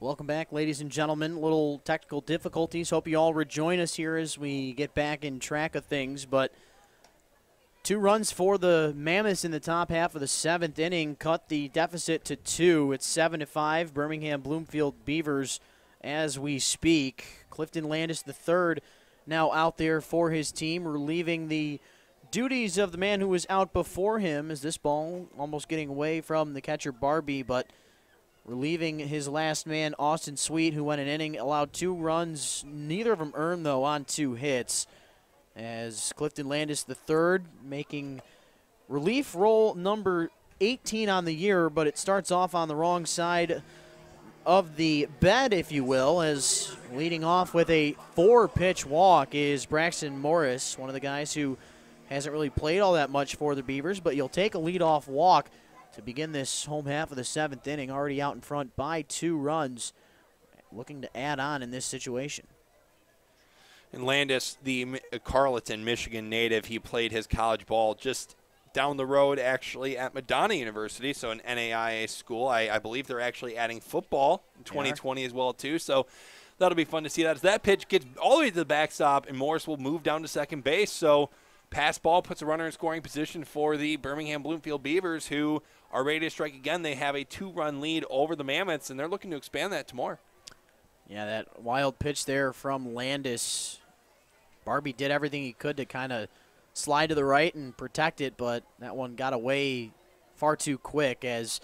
Welcome back, ladies and gentlemen. Little technical difficulties. Hope you all rejoin us here as we get back in track of things. But 2 runs for the Mammoths in the top half of the 7th inning cut the deficit to 2. It's 7-5. Birmingham Bloomfield Beavers as we speak. Clifton Landis III now out there for his team, relieving the duties of the man who was out before him, as this ball almost getting away from the catcher Barbie, but relieving his last man, Austin Sweet, who went an inning, allowed 2 runs, neither of them earned, though, on 2 hits. As Clifton Landis III making relief roll number 18 on the year, but it starts off on the wrong side of the bed, if you will, as leading off with a 4-pitch walk is Braxton Morris, one of the guys who hasn't really played all that much for the Beavers, but you'll take a leadoff walk to begin this home half of the 7th inning, already out in front by 2 runs, looking to add on in this situation. And Landis, the Carleton, Michigan native, he played his college ball just down the road, actually, at Madonna University, so an NAIA school. I believe they're actually adding football in 2020 as well, too, so that'll be fun to see that. As that pitch gets all the way to the backstop, and Morris will move down to second base, so pass ball puts a runner in scoring position for the Birmingham Bloomfield Beavers, who are ready to strike again. They have a 2-run lead over the Mammoths, and they're looking to expand that to more. Yeah, that wild pitch there from Landis. Barbie did everything he could to kind of slide to the right and protect it, but that one got away far too quick, as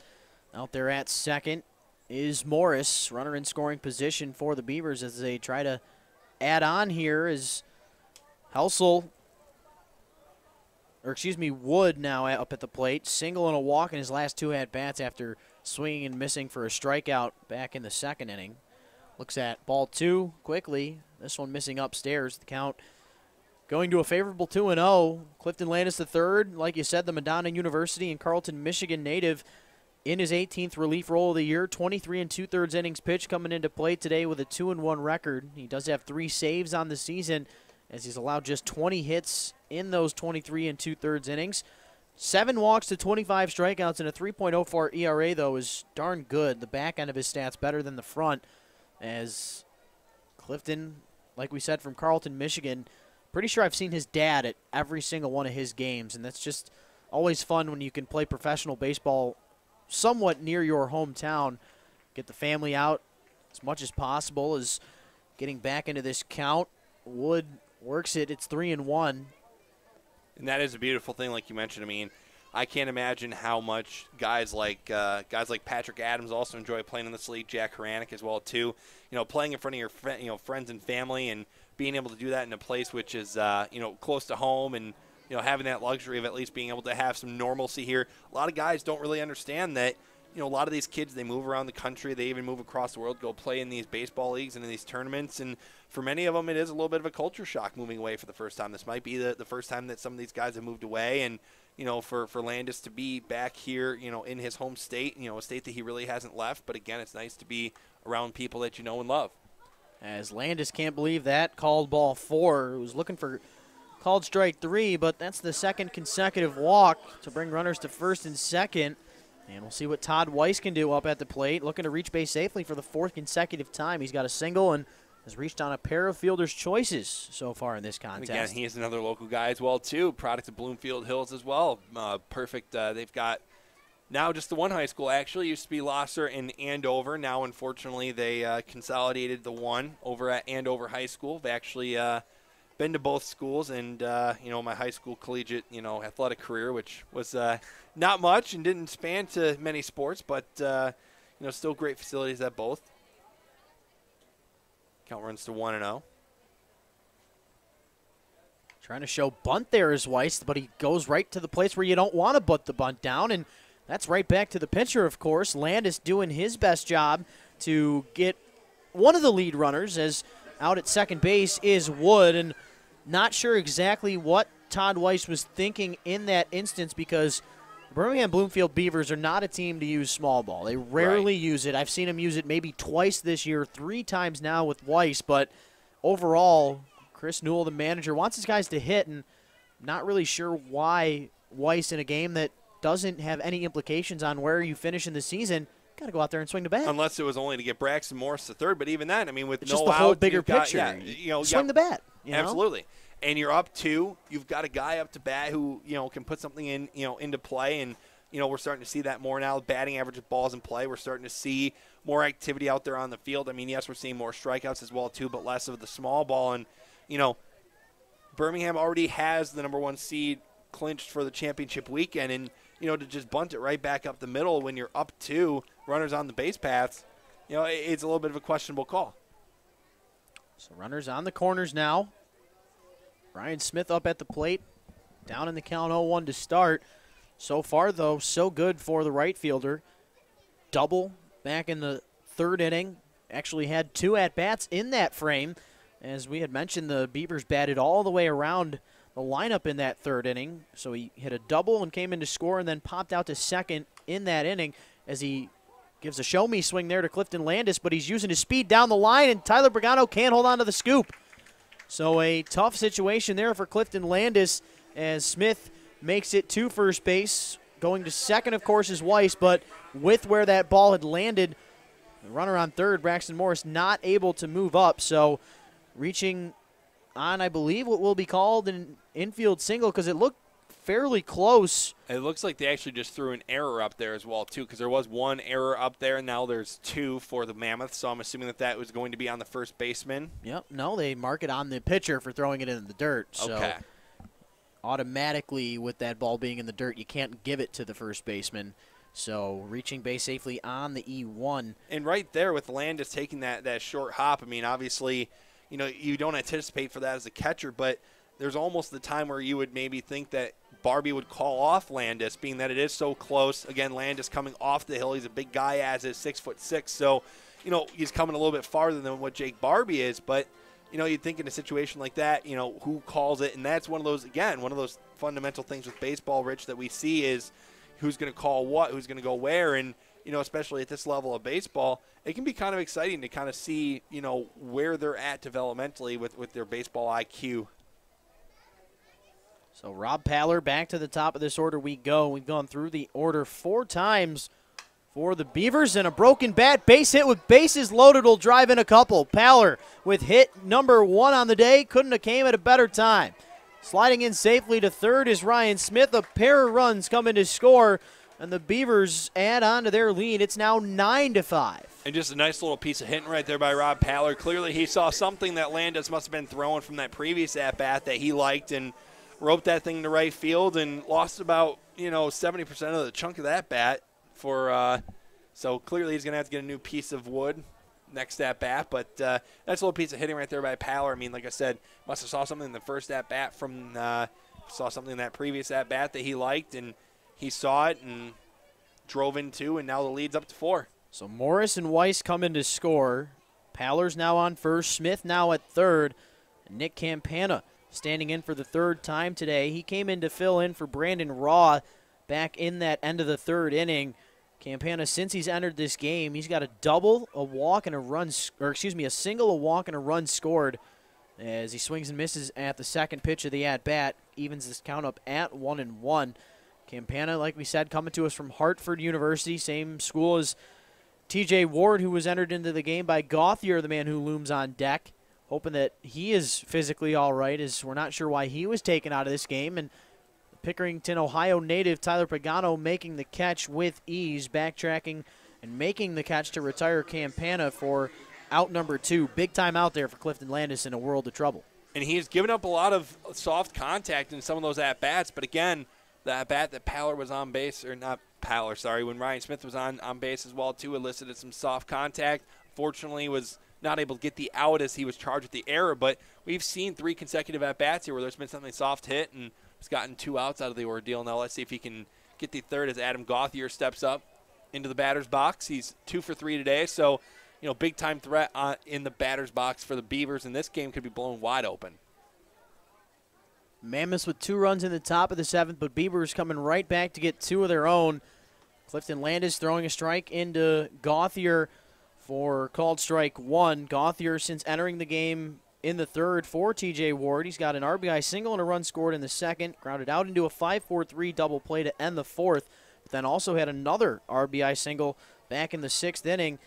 out there at second is Morris, runner in scoring position for the Beavers as they try to add on here as Wood now up at the plate, single and a walk in his last 2 at-bats after swinging and missing for a strikeout back in the 2nd inning. Looks at ball 2 quickly. This one missing upstairs. The count going to a favorable 2-0. Clifton Landis III, like you said, the Madonna University and Carleton, Michigan native, in his 18th relief role of the year. 23 2/3 innings pitched coming into play today with a 2-1 record. He does have 3 saves on the season, as he's allowed just 20 hits in those 23 2/3 innings. 7 walks to 25 strikeouts and a 3.04 ERA, though, is darn good. The back end of his stats better than the front, as Clifton, like we said, from Carleton, Michigan, pretty sure I've seen his dad at every single one of his games, and that's just always fun when you can play professional baseball somewhat near your hometown. Get the family out as much as possible. As getting back into this count, Wood works it. It's 3-1. And that is a beautiful thing, like you mentioned. I mean, I can't imagine how much guys like Patrick Adams also enjoy playing in this league. Jack Haranek as well too. You know, playing in front of your friends and family, and being able to do that in a place which is close to home, and having that luxury of at least being able to have some normalcy here. A lot of guys don't really understand that. A lot of these kids, they move around the country. They even move across the world, go play in these baseball leagues and in these tournaments. And for many of them, it is a little bit of a culture shock moving away for the first time. This might be the first time that some of these guys have moved away. And, for Landis to be back here, in his home state, a state that he really hasn't left. But, again, it's nice to be around people that you know and love. As Landis can't believe that, called ball 4. He was looking for called strike 3, but that's the 2nd consecutive walk to bring runners to first and second. And we'll see what Todd Weiss can do up at the plate, looking to reach base safely for the 4th consecutive time. He's got a single and has reached on a pair of fielder's choices so far in this contest. And again, he is another local guy as well, too, product of Bloomfield Hills as well. Perfect. They've got now just the one high school, actually. Used to be Losser and Andover. Now, unfortunately, they consolidated the one over at Andover High School. They actually been to both schools, and my high school collegiate athletic career, which was not much and didn't span to many sports, but still great facilities at both. Count runs to 1-0. Trying to show bunt there is Weiss, but he goes right to the place where you don't want to put the bunt down, and that's right back to the pitcher, of course. Landis doing his best job to get one of the lead runners, as out at second base is Wood, and not sure exactly what Todd Weiss was thinking in that instance, because Birmingham Bloomfield Beavers are not a team to use small ball. They rarely use it. I've seen them use it maybe twice this year, 3 times now with Weiss, but overall, Chris Newell, the manager, wants his guys to hit, and not really sure why Weiss, in a game that doesn't have any implications on where you finish in the season, got to go out there and swing the bat. Unless it was only to get Braxton Morris to third, but even then, I mean, with It's no just the outs, whole bigger you've got, picture. yeah, you know, swing the bat. You know? Absolutely. And you're up 2. You've got a guy up to bat who, you know, can put something in, you know, into play. And, you know, we're starting to see that more now. Batting average of balls in play. We're starting to see more activity out there on the field. I mean, yes, we're seeing more strikeouts as well, too, but less of the small ball. And, you know, Birmingham already has the number 1 seed clinched for the championship weekend. And, you know, to just bunt it right back up the middle when you're up 2, runners on the base paths, you know, it's a little bit of a questionable call. So runners on the corners now. Ryan Smith up at the plate, down in the count 0-1 to start. So far, though, so good for the right fielder. Double back in the 3rd inning. Actually had 2 at-bats in that frame. As we had mentioned, the Beavers batted all the way around the lineup in that 3rd inning. So he hit a double and came in to score and then popped out to second in that inning as he gives a show-me swing there to Clifton Landis, but he's using his speed down the line, and Tyler Brigano can't hold on to the scoop. So a tough situation there for Clifton Landis as Smith makes it to first base. Going to second, of course, is Weiss, but with where that ball had landed, the runner on third, Braxton Morris, not able to move up. So reaching on, I believe, what will be called an infield single because it looked fairly close. It looks like they actually just threw an error up there as well, too, because there was 1 error up there, and now there's 2 for the Mammoths, so I'm assuming that that was going to be on the first baseman. Yep, no, they mark it on the pitcher for throwing it in the dirt. So okay. Automatically, with that ball being in the dirt, you can't give it to the first baseman. So reaching base safely on the E1. And right there with Landis taking that short hop, I mean, obviously, you know, you don't anticipate for that as a catcher, but there's almost the time where you would maybe think that Barbie would call off Landis, being that it is so close. Again, Landis coming off the hill. He's a big guy, as is 6'6", so, you know, he's coming a little bit farther than what Jake Barbie is. But, you know, you'd think in a situation like that, you know, who calls it? And that's one of those, again, one of those fundamental things with baseball, Rich, that we see is who's going to call what, who's going to go where. And, you know, especially at this level of baseball, it can be kind of exciting to kind of see, you know, where they're at developmentally with their baseball IQ. So Rob Paller, back to the top of this order we go. We've gone through the order 4 times for the Beavers, and a broken bat. Base hit with bases loaded will drive in a couple. Paller with hit number 1 on the day. Couldn't have came at a better time. Sliding in safely to third is Ryan Smith. A pair of runs come in to score, and the Beavers add on to their lead. It's now 9-5. And just a nice little piece of hitting right there by Rob Paller. Clearly he saw something that Landis must have been throwing from that previous at-bat that he liked and roped that thing to right field and lost about, you know, 70% of the chunk of that bat for so clearly he's going to have to get a new piece of wood next at bat. But nice little piece of hitting right there by Paller. I mean, like I said, must have saw something in the first at bat from saw something in that previous at bat that he liked, and he saw it and drove in 2, and now the lead's up to 4. So Morris and Weiss come in to score. Paller's now on first, Smith now at third, and Nick Campana standing in for the 3rd time today. He came in to fill in for Brandon Raw back in that end of the 3rd inning. Campana, since he's entered this game, he's got a double, a walk, and a run, or excuse me, a single, a walk, and a run scored as he swings and misses at the second pitch of the at-bat. Evens this count up at 1-1. Campana, like we said, coming to us from Hartford University, same school as TJ Ward, who was entered into the game by Gauthier, the man who looms on deck. Hoping that he is physically all right, as we're not sure why he was taken out of this game. And Pickerington, Ohio native Tyler Pagano making the catch with ease, backtracking and making the catch to retire Campana for out number 2. Big time out there for Clifton Landis in a world of trouble. And he's given up a lot of soft contact in some of those at-bats. But again, the at-bat that Paller was on base, or not Paller, sorry, when Ryan Smith was on base as well, too, elicited some soft contact. Fortunately, was not able to get the out as he was charged with the error, but we've seen 3 consecutive at-bats here where there's been something soft hit and he's gotten 2 outs out of the ordeal. Now let's see if he can get the 3rd as Adam Gauthier steps up into the batter's box. He's 2 for 3 today, so, you know, big-time threat in the batter's box for the Beavers, and this game could be blown wide open. Mammoths with 2 runs in the top of the 7th, but Beavers coming right back to get 2 of their own. Clifton Landis throwing a strike into Gauthier for called strike 1. Gauthier, since entering the game in the 3rd for TJ Ward, he's got an RBI single and a run scored in the 2nd, grounded out into a 5-4-3 double play to end the 4th, but then also had another RBI single back in the 6th inning,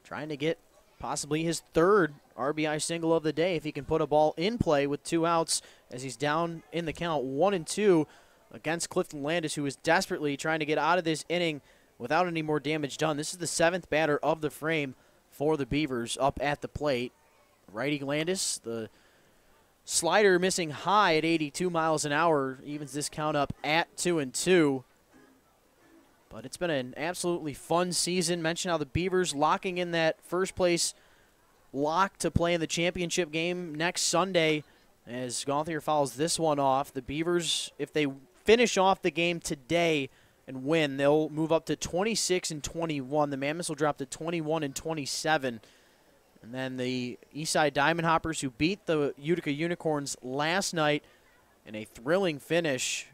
trying to get possibly his 3rd RBI single of the day if he can put a ball in play with 2 outs as he's down in the count 1-2 against Clifton Landis, who is desperately trying to get out of this inning without any more damage done. This is the 7th batter of the frame for the Beavers up at the plate. Righty Landis, the slider missing high at 82 miles an hour, evens this count up at 2-2. But it's been an absolutely fun season. Mention how the Beavers locking in that first place lock to play in the championship game next Sunday as Gauthier follows this one off. The Beavers, if they finish off the game today and win, they'll move up to 26-21. The Mammoths will drop to 21-27. And then the Eastside Diamond Hoppers, who beat the Utica Unicorns last night in a thrilling finish,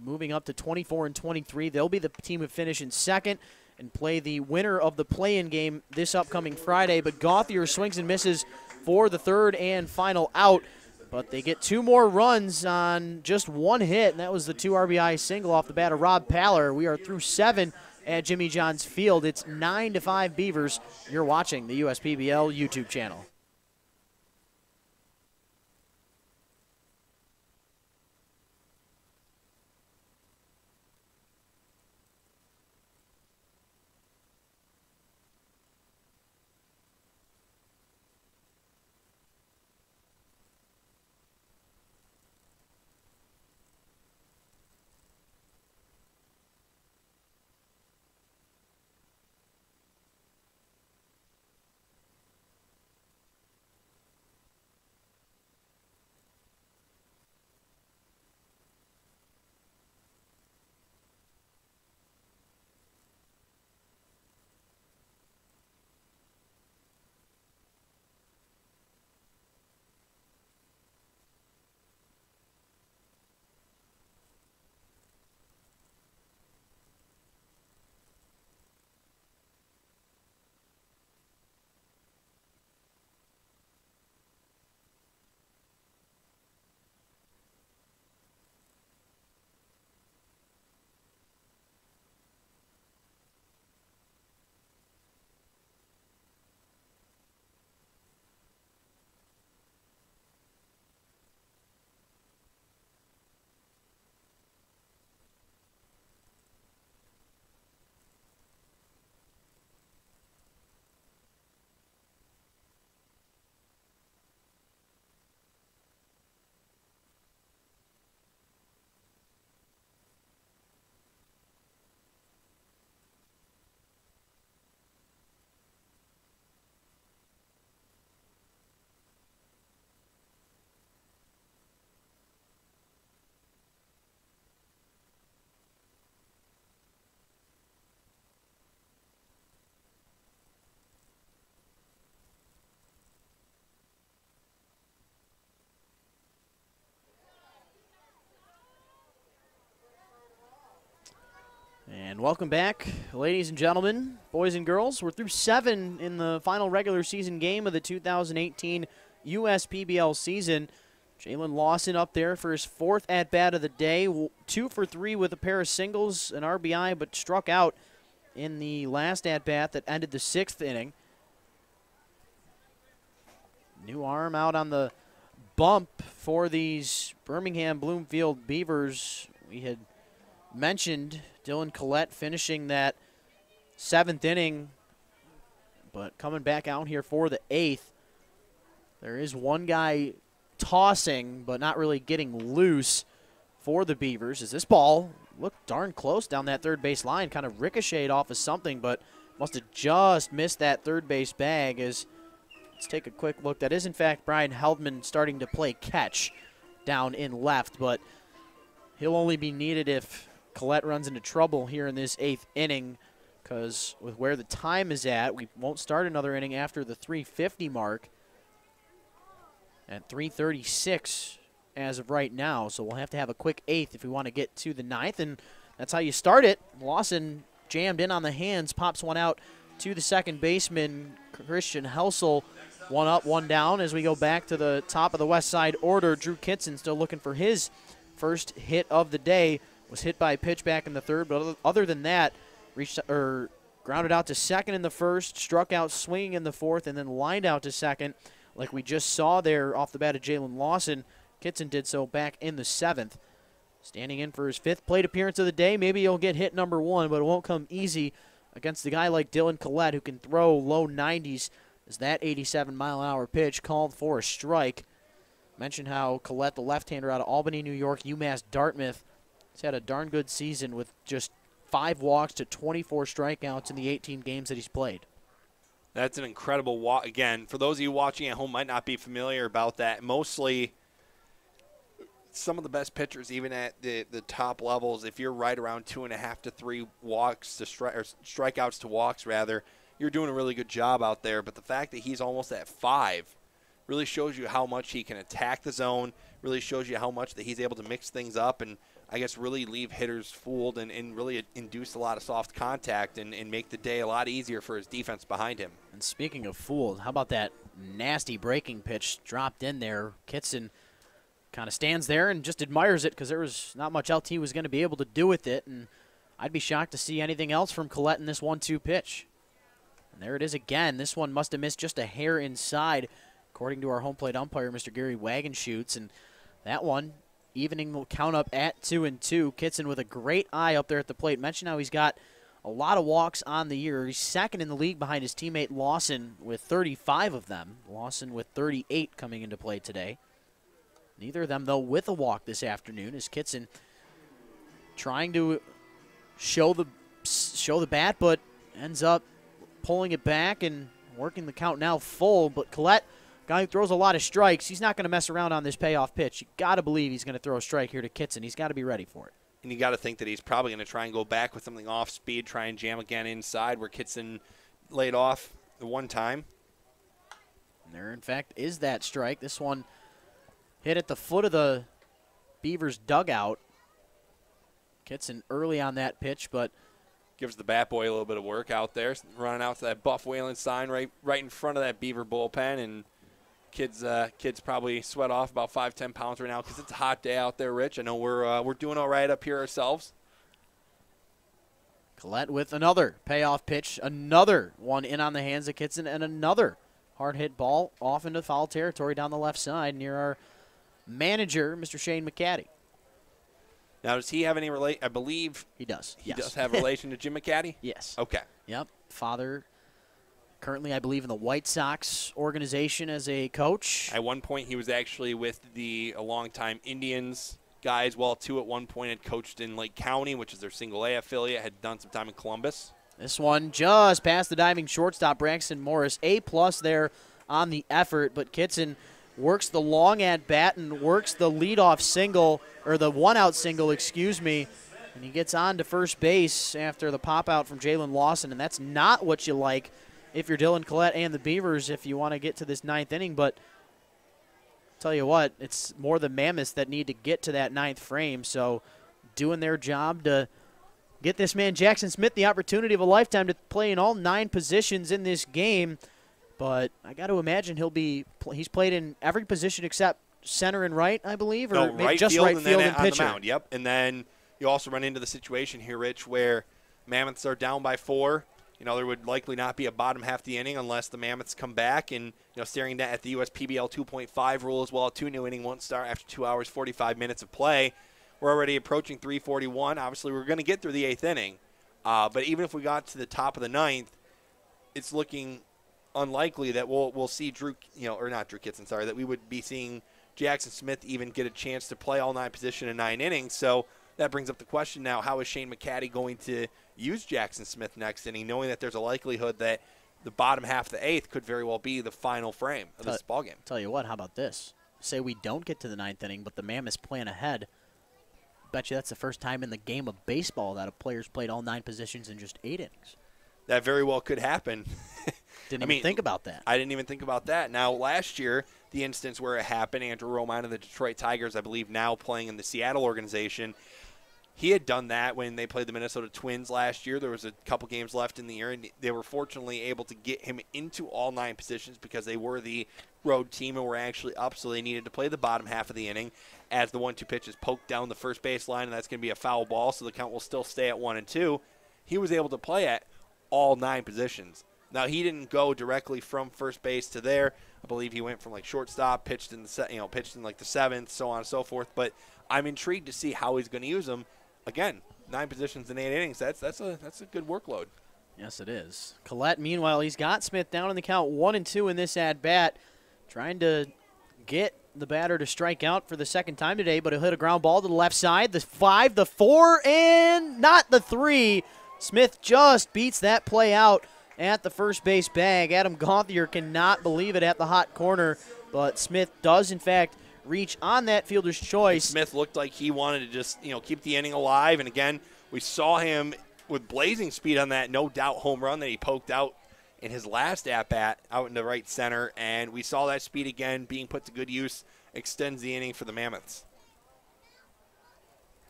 moving up to 24-23. They'll be the team who finish in 2nd and play the winner of the play-in game this upcoming Friday. But Gauthier swings and misses for the 3rd and final out. But they get 2 more runs on just 1 hit, and that was the 2 RBI single off the bat of Rob Paller. We are through 7 at Jimmy John's Field. It's 9-5 Beavers. You're watching the USPBL YouTube channel. And welcome back, ladies and gentlemen, boys and girls. We're through 7 in the final regular season game of the 2018 USPBL season. Jalen Lawson up there for his 4th at-bat of the day, 2 for 3 with a pair of singles, an RBI, but struck out in the last at-bat that ended the 6th inning. New arm out on the bump for these Birmingham Bloomfield Beavers. We had mentioned Dylan Collette finishing that 7th inning, but coming back out here for the 8th. There is one guy tossing, but not really getting loose for the Beavers. As this ball looked darn close down that 3rd base line, kind of ricocheted off of something, but must have just missed that 3rd base bag. As let's take a quick look. That is, in fact, Brian Heldman starting to play catch down in left, but he'll only be needed if Collette runs into trouble here in this 8th inning, because with where the time is at, we won't start another inning after the 3:50 mark at 3:36 as of right now. So we'll have to have a quick 8th if we want to get to the 9th, and that's how you start it. Lawson jammed in on the hands, pops one out to the second baseman, Christian Helsel. 1 up, 1 down as we go back to the top of the Westside order. Drew Kitson still looking for his first hit of the day. Was hit by a pitch back in the 3rd, but other than that, grounded out to second in the first, struck out swinging in the fourth, and then lined out to second like we just saw there off the bat of Jalen Lawson. Kitson did so back in the seventh. Standing in for his fifth plate appearance of the day. Maybe he'll get hit number one, but it won't come easy against a guy like Dylan Collette who can throw low 90s as that 87-mile-an-hour pitch called for a strike. Mentioned how Collette, the left-hander out of Albany, New York, UMass Dartmouth, has had a darn good season with just 5 walks to 24 strikeouts in the 18 games that he's played. That's an incredible walk. Again, for those of you watching at home might not be familiar about that, mostly some of the best pitchers, even at the top levels, if you're right around 2.5 to 3 walks to strikeouts to walks, rather, you're doing a really good job out there. But the fact that he's almost at 5 really shows you how much he can attack the zone, really shows you how much that he's able to mix things up and, I guess, really leave hitters fooled and really induce a lot of soft contact and make the day a lot easier for his defense behind him. And speaking of fooled, how about that nasty breaking pitch dropped in there? Kitson kind of stands there and just admires it because there was not much else he was going to be able to do with it, and I'd be shocked to see anything else from Collette in this 1-2 pitch. And there it is again. This one must have missed just a hair inside, according to our home plate umpire, Mr. Gary Wagenschutz, and that one evening will count up at 2-2. Kitson with a great eye up there at the plate. Mentioned how he's got a lot of walks on the year. He's second in the league behind his teammate Lawson with 35 of them. Lawson with 38 coming into play today. Neither of them, though, with a walk this afternoon, as Kitson trying to show the bat, but ends up pulling it back and working the count now full. But Collette, guy who throws a lot of strikes, he's not going to mess around on this payoff pitch. You got to believe he's going to throw a strike here to Kitson. He's got to be ready for it. And you got to think that he's probably going to try and go back with something off speed, try and jam again inside where Kitson laid off the one time. And there, in fact, is that strike. This one hit at the foot of the Beavers dugout. Kitson early on that pitch, but gives the bat boy a little bit of work out there, running out to that Buff Whalen sign right in front of that Beaver bullpen, and kids probably sweat off about 5-10 pounds right now because it's a hot day out there, Rich. I know we're doing all right up here ourselves. Collette with another payoff pitch, another one in on the hands of Kitson, and another hard hit ball off into foul territory down the left side near our manager, Mr. Shane McCaddy. Now, does he have any relation? I believe he does. He does have a relation to Jim McCaddy? Yes. Okay. Yep. Father, currently, I believe, in the White Sox organization as a coach. At one point, he was actually with a longtime Indians guy as well, too. At one point, had coached in Lake County, which is their single-A affiliate, had done some time in Columbus. This one just past the diving shortstop, Braxton Morris. A+ there on the effort, but Kitson works the long at bat and works the leadoff single, or the one-out single, excuse me, and he gets on to first base after the pop-out from Jalen Lawson, and that's not what you like if you're Dylan Collette and the Beavers if you want to get to this ninth inning, but tell you what, it's more the Mammoths that need to get to that ninth frame, so doing their job to get this man Jackson Smith the opportunity of a lifetime to play in all 9 positions in this game. But I got to imagine he's played in every position except center and right, I believe, or maybe right just field right field and on pitcher. The mound. Yep. And then you also run into the situation here, Rich, where Mammoths are down by 4. There would likely not be a bottom half of the inning unless the Mammoths come back. And staring at the USPBL 2.5 rule as well, 2 new inning won't start after 2 hours 45 minutes of play. We're already approaching 3:41. Obviously, we're going to get through the 8th inning. But even if we got to the top of the 9th, it's looking unlikely that we'll see that we would be seeing Jackson Smith even get a chance to play all 9 positions in 9 innings. So that brings up the question now, how is Shane McCaddy going to use Jackson Smith next inning, knowing that there's a likelihood that the bottom half of the 8th could very well be the final frame of this ballgame? Tell you what, how about this? Say we don't get to the 9th inning, but the Mammoths plan ahead. Bet you that's the first time in the game of baseball that a player's played all 9 positions in just 8 innings. That very well could happen. Didn't even think about that. I didn't even think about that. Now, last year, the instance where it happened, Andrew Romine of the Detroit Tigers, I believe now playing in the Seattle organization, he had done that when they played the Minnesota Twins last year. There was a couple games left in the year, and they were fortunately able to get him into all 9 positions because they were the road team and were actually up, so they needed to play the bottom half of the inning as the 1-2 pitch is poked down the first base line, and that's going to be a foul ball, so the count will still stay at 1-2. He was able to play at all 9 positions. Now, he didn't go directly from first base to there. I believe he went from like shortstop, pitched in like the 7th, so on and so forth. But I'm intrigued to see how he's going to use them. Again, 9 positions in 8 innings. That's a good workload. Yes, it is. Collette, meanwhile, he's got Smith down in the count 1-2 in this at-bat, trying to get the batter to strike out for the second time today, but he'll hit a ground ball to the left side. The 5, the 4, and not the 3. Smith just beats that play out at the first base bag. Adam Gauthier cannot believe it at the hot corner, but Smith does, in fact, reach on that fielder's choice. Smith looked like he wanted to just, keep the inning alive, and again, we saw him with blazing speed on that no doubt home run that he poked out in his last at-bat out into right center, and we saw that speed again being put to good use, extends the inning for the Mammoths.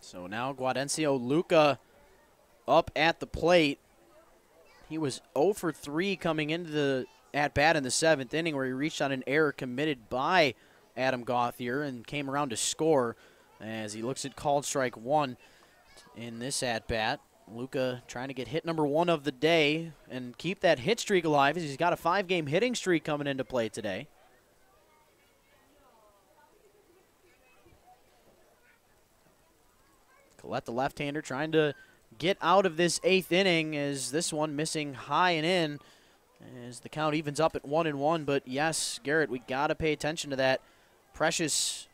So now Guadencio Luca up at the plate. He was 0 for 3 coming into the at-bat in the 7th inning, where he reached on an error committed by Adam Gauthier and came around to score as he looks at called strike 1 in this at-bat. Luca trying to get hit number 1 of the day and keep that hit streak alive, as he's got a 5-game hitting streak coming into play today. Collette, the left-hander, trying to get out of this 8th inning, as this one missing high and in as the count evens up at 1-1. But yes, Garrett, we got to pay attention to that precious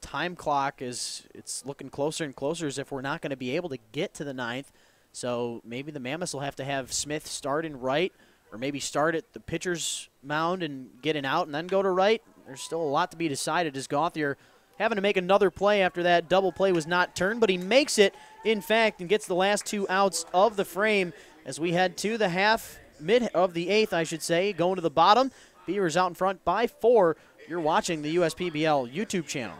time clock, as it's looking closer and closer as if we're not going to be able to get to the 9th. So maybe the Mammoths will have to have Smith start in right, or maybe start at the pitcher's mound and get an out and then go to right. There's still a lot to be decided, as Gauthier having to make another play after that double play was not turned, but he makes it, in fact, and gets the last 2 outs of the frame as we head to the mid of the 8th, I should say, going to the bottom. Beavers out in front by 4. You're watching the USPBL YouTube channel.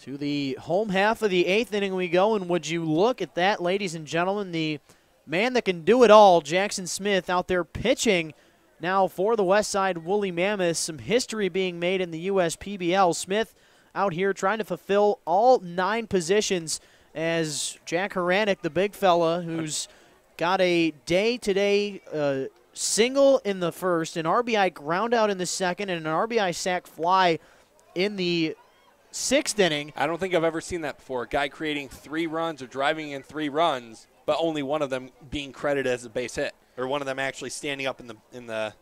To the home half of the 8th inning we go, and would you look at that, ladies and gentlemen, the man that can do it all, Jackson Smith, out there pitching now for the Westside Woolly Mammoths. Some history being made in the USPBL. Smith out here trying to fulfill all 9 positions, as Jack Haranek, the big fella, who's got a day-to-day single in the first, an RBI ground out in the second, and an RBI sac fly in the 6th inning. I don't think I've ever seen that before. A guy creating 3 runs or driving in 3 runs but only one of them being credited as a base hit, or one of them actually standing up in the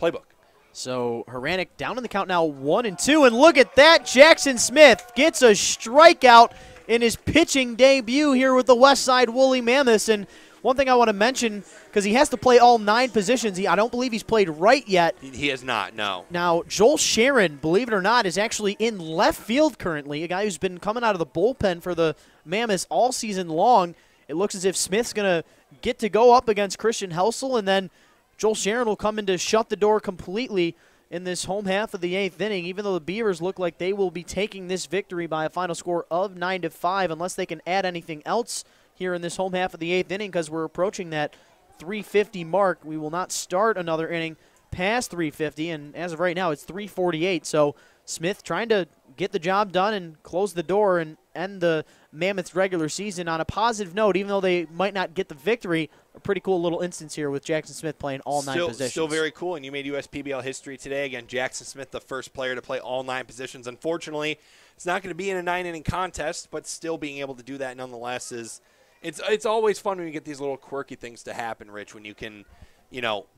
playbook. So Hranek down in the count now, 1-2, and look at that. Jackson Smith gets a strikeout in his pitching debut here with the Westside Woolly Mammoths. And one thing I want to mention, because he has to play all 9 positions, I don't believe he's played right yet. He has not, no. Now, Joel Sharon, believe it or not, is actually in left field currently, a guy who's been coming out of the bullpen for the Mammoths all season long. It looks as if Smith's going to get to go up against Christian Helsel, and then Joel Sharon will come in to shut the door completely in this home half of the 8th inning, even though the Beavers look like they will be taking this victory by a final score of 9-5, unless they can add anything else here in this home half of the 8th inning, because we're approaching that 350 mark. We will not start another inning past 350, and as of right now, it's 348. So Smith trying to get the job done and close the door and end the Mammoths regular season on a positive note, even though they might not get the victory. A pretty cool little instance here with Jackson Smith playing all 9 positions. Still very cool, and you made USPBL history today. Again, Jackson Smith, the first player to play all 9 positions. Unfortunately, it's not going to be in a 9-inning contest, but still being able to do that nonetheless is it's always fun when you get these little quirky things to happen, Rich, when you can,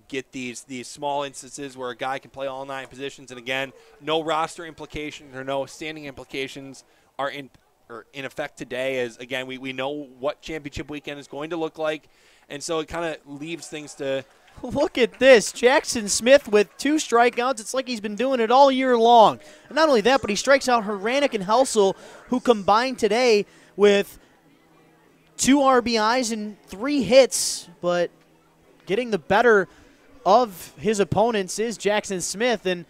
get these small instances where a guy can play all 9 positions. And again, no roster implications or no standing implications are in effect today, as again we know what championship weekend is going to look like, and so it kind of leaves things to look at this. Jackson Smith with 2 strikeouts. It's like he's been doing it all year long. And not only that, but he strikes out Hranek and Helsel, who combined today with 2 RBIs and 3 hits, but getting the better of his opponents is Jackson Smith, and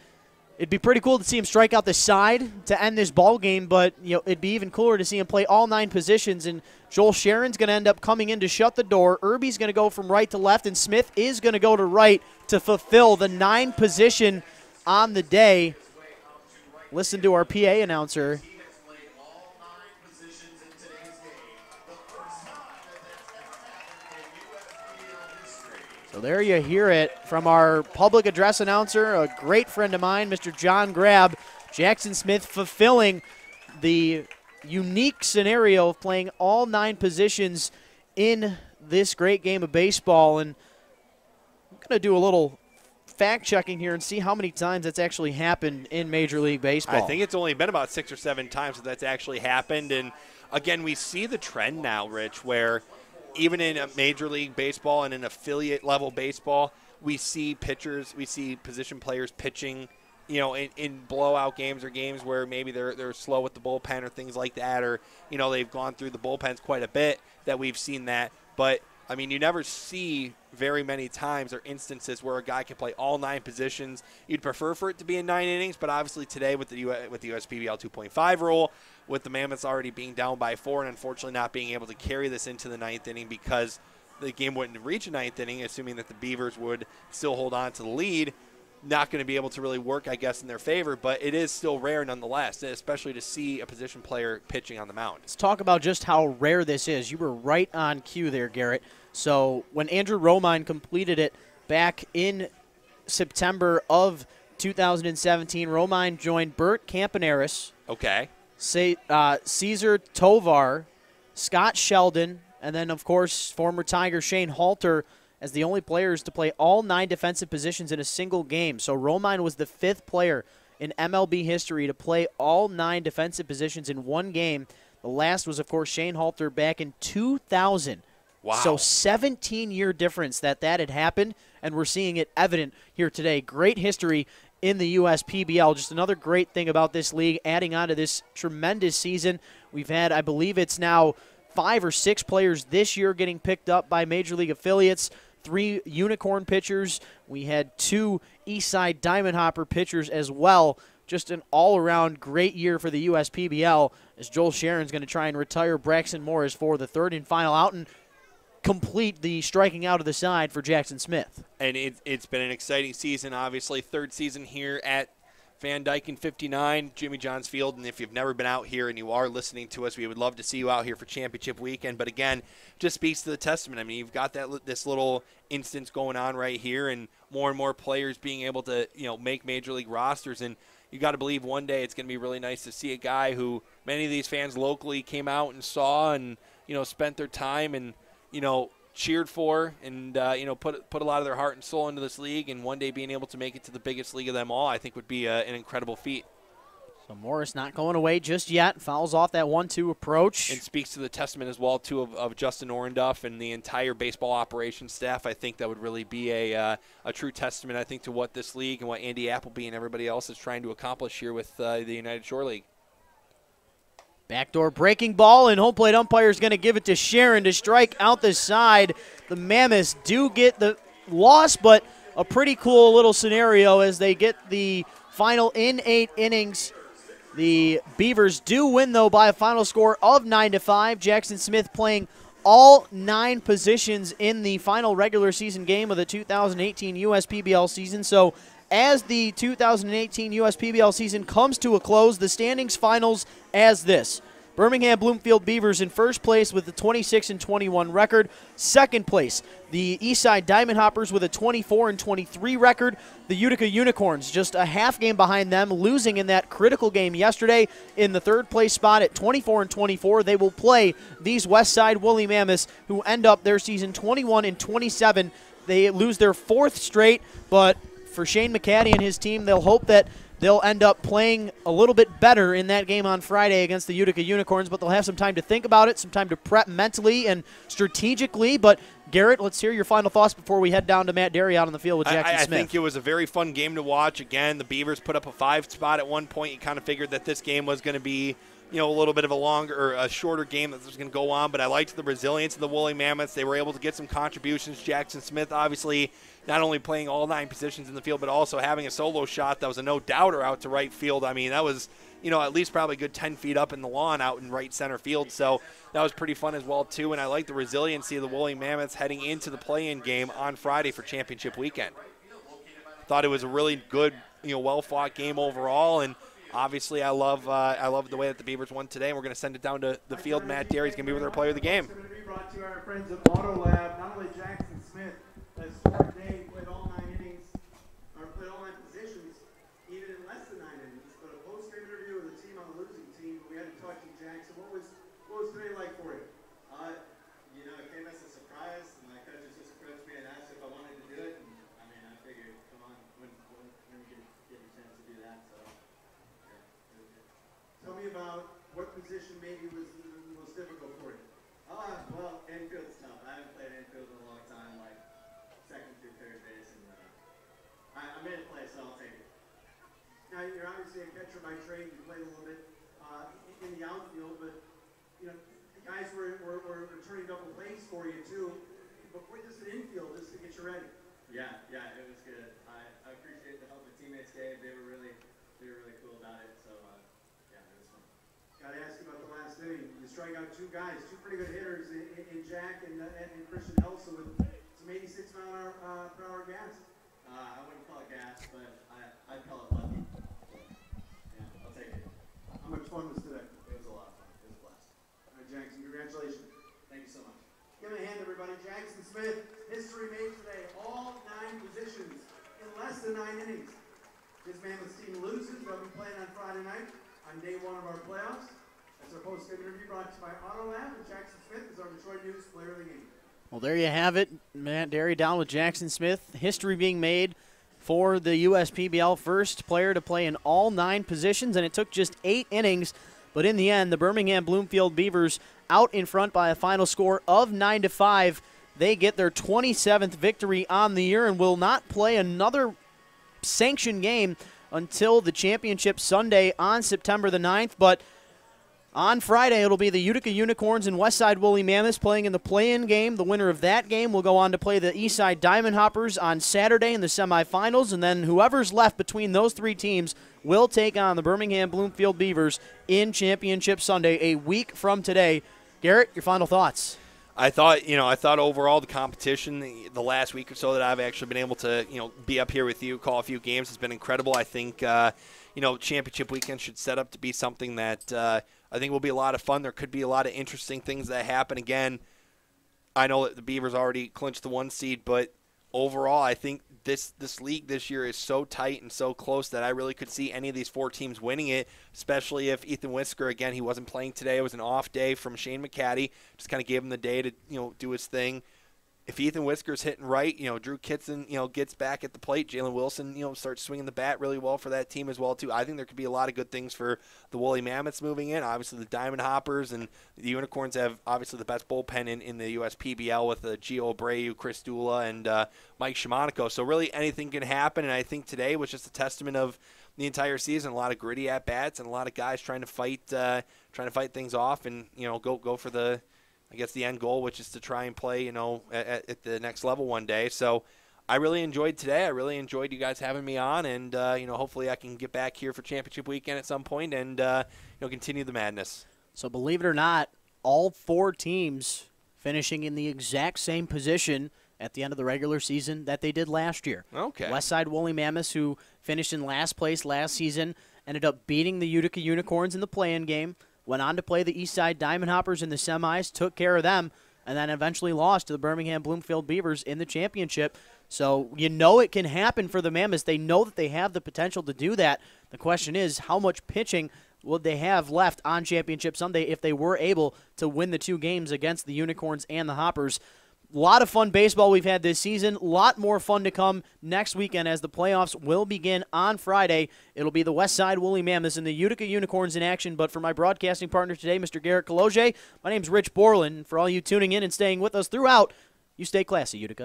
it'd be pretty cool to see him strike out the side to end this ball game, but it'd be even cooler to see him play all 9 positions. And Joel Sharon's going to end up coming in to shut the door. Irby's going to go from right to left, and Smith is going to go to right to fulfill the 9 position on the day. Listen to our PA announcer. So there you hear it from our public address announcer, a great friend of mine, Mr. John Grabb. Jackson Smith fulfilling the unique scenario of playing all 9 positions in this great game of baseball. And I'm going to do a little fact-checking here and see how many times that's actually happened in Major League Baseball. I think it's only been about 6 or 7 times that that's actually happened. And, again, we see the trend now, Rich, where – even in a Major League Baseball and in affiliate-level baseball, we see pitchers, we see position players pitching, in blowout games or games where maybe they're slow with the bullpen or things like that, or, they've gone through the bullpens quite a bit that we've seen that. But, I mean, you never see very many times or instances where a guy can play all 9 positions. You'd prefer for it to be in 9 innings, but obviously today with the USPBL 2.5 rule, with the Mammoths already being down by 4 and unfortunately not being able to carry this into the 9th inning because the game wouldn't reach a 9th inning, assuming that the Beavers would still hold on to the lead, not going to be able to really work, I guess, in their favor, but it is still rare nonetheless, especially to see a position player pitching on the mound. Let's talk about just how rare this is. You were right on cue there, Garrett. So when Andrew Romine completed it back in September of 2017, Romine joined Bert Campaneris. Okay. Cesar Tovar, Scott Sheldon, and then, of course, former Tiger Shane Halter as the only players to play all 9 defensive positions in a single game. So Romine was the 5th player in MLB history to play all 9 defensive positions in one game. The last was, of course, Shane Halter back in 2000. Wow. So 17-year difference that had happened, and we're seeing it evident here today. Great history in the USPBL. Just another great thing about this league, adding on to this tremendous season. We've had, I believe it's now 5 or 6 players this year getting picked up by Major League affiliates, 3 unicorn pitchers. We had 2 Eastside Diamond Hopper pitchers as well. Just an all-around great year for the USPBL, as Joel Sharon's going to try and retire Braxton Morris for the 3rd and final out and complete the striking out of the side for Jackson Smith. And it's been an exciting season, obviously. 3rd season here at Van Dyke in 59, Jimmy John's Field. And if you've never been out here and you are listening to us, we would love to see you out here for championship weekend. But again, just speaks to the testament. I mean, you've got this little instance going on right here, and more players being able to make Major League rosters. And you got to believe one day it's going to be really nice to see a guy who many of these fans locally came out and saw and spent their time and cheered for and, put a lot of their heart and soul into this league, and one day being able to make it to the biggest league of them all, I think would be an incredible feat. So Morris not going away just yet. Fouls off that 1-2 approach. And speaks to the testament as well, too, of Justin Orenduff and the entire baseball operations staff. I think that would really be a true testament, I think, to what this league and what Andy Appleby and everybody else is trying to accomplish here with the United Shore League. Backdoor breaking ball, and home plate umpire is going to give it to Sharon to strike out the side. The Mammoths do get the loss, but a pretty cool little scenario as they get the final in 8 innings. The Beavers do win, though, by a final score of 9-5. Jackson Smith playing all 9 positions in the final regular season game of the 2018 USPBL season. So as the 2018 USPBL season comes to a close, the standings finals as this. Birmingham Bloomfield Beavers in first place with a 26-21 record. Second place, the Eastside Diamond Hoppers with a 24-23 record. The Utica Unicorns just a half game behind them, losing in that critical game yesterday in the third place spot at 24-24. They will play these Westside Woolly Mammoths, who end up their season 21-27. They lose their 4th straight, but for Shane McCaddy and his team, they'll hope that they'll end up playing a little bit better in that game on Friday against the Utica Unicorns, but they'll have some time to think about it, some time to prep mentally and strategically. But, Garrett, let's hear your final thoughts before we head down to Matt Derry out on the field with Jackson Smith. I think it was a very fun game to watch. Again, the Beavers put up a 5 spot at one point. You kind of figured that this game was going to be a little bit of a shorter game that was going to go on, but I liked the resilience of the Woolly Mammoths. They were able to get some contributions. Jackson Smith, obviously, not only playing all 9 positions in the field, but also having a solo shot that was a no-doubter out to right field. I mean, that was, at least probably a good 10 feet up in the lawn out in right center field. So that was pretty fun as well, too. And I like the resiliency of the Woolly Mammoths heading into the play-in game on Friday for championship weekend. Thought it was a really good, well-fought game overall. And obviously, I love the way that the Beavers won today. And we're going to send it down to the field. Matt Derry's going to be with our player of the game. It's going to be brought to our friends at Auto Lab. Not only Jackson Smith has scored today, played all 9 innings, or played all 9 positions, even in less than 9 innings. But a post-game interview with the team on the losing team, we had to talk to you, Jackson. What was today like for you? It came as a surprise. My coaches just approached me and asked if I wanted to do it. And I figured, come on, when you get a chance to do that. So, yeah, it was good. Tell me about what position maybe was the most difficult for you. Well, infield's tough. I haven't played infield in a long time, like second through third base, and I made a play, so I'll take it. Now, you're obviously a catcher by trade. You played a little bit in the outfield, but the guys were returning double plays for you too. But we're just an infield just to get you ready. Yeah, it was good. I appreciate the help the teammates gave. They were really cool about it. So yeah, it was fun. Got to ask you about the last inning. You strike out 2 guys, 2 pretty good hitters in Jack and Christian Elsa with some 86-mile-per-hour gas. I wouldn't call it gas, but I'd call it lucky. Yeah, I'll take it. How much fun was today? It was a lot of fun. It was a blast. All right, Jackson, congratulations. Thank you so much. Give him a hand, everybody. Jackson Smith, history made today. All 9 positions in less than 9 innings. His Mammoths team loses. They'll be playing on Friday night on day 1 of our playoffs. That's our post-game interview brought to you by Auto Lab. And Jackson Smith is our Detroit News player of the game. Well, there you have it. Matt Derry down with Jackson Smith. History being made for the USPBL, first player to play in all 9 positions, and it took just 8 innings. But in the end, the Birmingham Bloomfield Beavers out in front by a final score of 9-5. They get their 27th victory on the year and will not play another sanctioned game until the championship Sunday on September the 9th. But on Friday, it'll be the Utica Unicorns and Westside Woolly Mammoths playing in the play-in game. The winner of that game will go on to play the Eastside Diamond Hoppers on Saturday in the semifinals, and then whoever's left between those 3 teams will take on the Birmingham Bloomfield Beavers in Championship Sunday a week from today. Garrett, your final thoughts? I thought overall the competition the last week or so that I've actually been able to, be up here with you, call a few games has been incredible. I think, championship weekend should set up to be something that I think will be a lot of fun. There could be a lot of interesting things that happen. Again, I know that the Beavers already clinched the 1 seed, but overall I think this league this year is so tight and so close that I really could see any of these 4 teams winning it, especially if Ethan Whisker, again, he wasn't playing today. It was an off day from Shane McCaddy. Just kind of gave him the day to, do his thing. If Ethan Whisker's hitting right, Drew Kitson, gets back at the plate. Jalen Wilson, starts swinging the bat really well for that team as well, too. I think there could be a lot of good things for the Woolly Mammoths moving in. Obviously, the Diamond Hoppers and the Unicorns have obviously the best bullpen in the USPBL with Gio Abreu, Chris Dula, and Mike Shimonico. So really anything can happen, and I think today was just a testament of the entire season. A lot of gritty at-bats and a lot of guys trying to fight things off and, go for the – I guess the end goal, which is to try and play, at the next level one day. So I really enjoyed today. I really enjoyed you guys having me on, and hopefully I can get back here for championship weekend at some point and continue the madness. So believe it or not, all 4 teams finishing in the exact same position at the end of the regular season that they did last year. Okay. Westside Woolly Mammoths, who finished in last place last season, ended up beating the Utica Unicorns in the play-in game. Went on to play the Eastside Diamond Hoppers in the semis, took care of them, and then eventually lost to the Birmingham Bloomfield Beavers in the championship. So it can happen for the Mammoths. They know that they have the potential to do that. The question is, how much pitching would they have left on Championship Sunday if they were able to win the 2 games against the Unicorns and the Hoppers? A lot of fun baseball we've had this season. A lot more fun to come next weekend as the playoffs will begin on Friday. It'll be the Westside Woolly Mammoths and the Utica Unicorns in action. But for my broadcasting partner today, Mr. Garrett Kaloje, my name's Rich Borland. For all you tuning in and staying with us throughout, you stay classy, Utica.